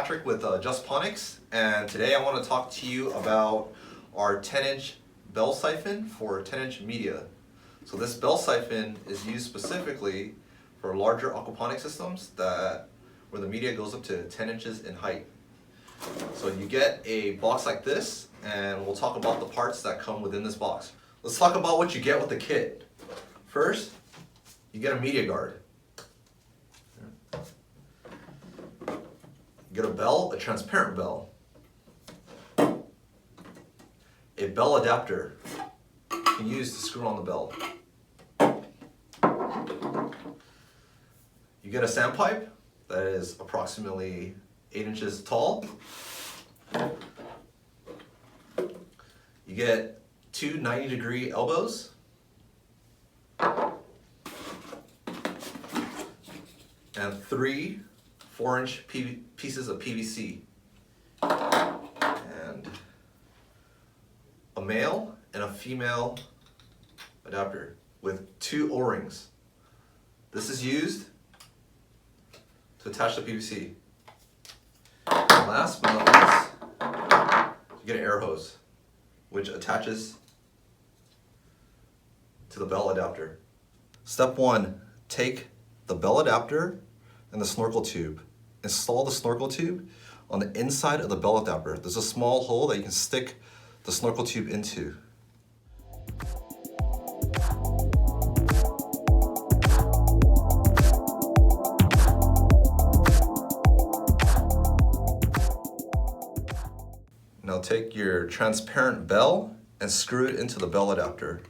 Patrick with Justponics, and today I want to talk to you about our 10-inch bell siphon for 10-inch media. So this bell siphon is used specifically for larger aquaponic systems where the media goes up to 10 inches in height. So you get a box like this, and we'll talk about the parts that come within this box. Let's talk about what you get with the kit. First, you get a media guard. You get a bell, a transparent bell. A bell adapter you can use to screw on the bell. You get a sandpipe that is approximately 8 inches tall. You get two 90-degree elbows. And three 4-inch pieces of PVC. And a male and a female adapter with 2 O-rings. This is used to attach the PVC. And last but not least, you get an air hose, which attaches to the bell adapter. Step 1, take the bell adapter and the snorkel tube. Install the snorkel tube on the inside of the bell adapter. There's a small hole that you can stick the snorkel tube into. Now take your transparent bell and screw it into the bell adapter.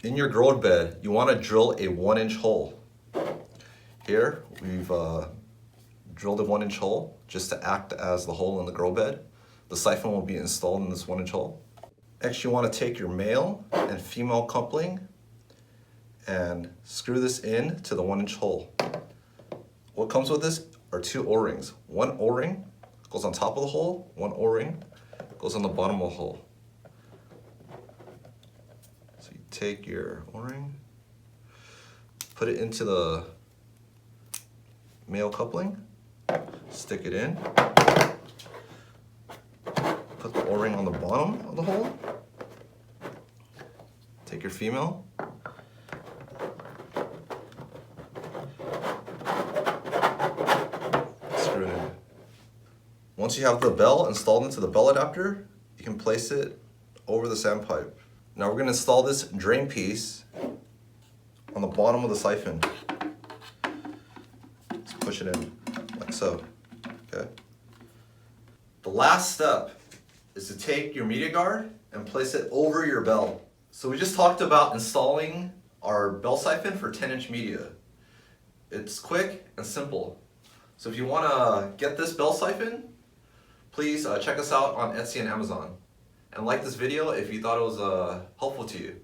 In your grow bed, you want to drill a 1-inch hole. Here, we've drilled a 1-inch hole just to act as the hole in the grow bed. The siphon will be installed in this 1-inch hole. Next, you want to take your male and female coupling and screw this in to the 1-inch hole. What comes with this are 2 O-rings. 1 O-ring goes on top of the hole, 1 O-ring goes on the bottom of the hole. So you take your O-ring, put it into the male coupling, stick it in, put the O-ring on the bottom of the hole, take your female, screw it in. Once you have the bell installed into the bell adapter, you can place it over the sandpipe. Now we're going to install this drain piece on the bottom of the siphon. Just push it in, like so. Okay. The last step is to take your media guard and place it over your bell. So we just talked about installing our bell siphon for 10-inch media. It's quick and simple. So if you want to get this bell siphon, please check us out on Etsy and Amazon. And like this video if you thought it was helpful to you.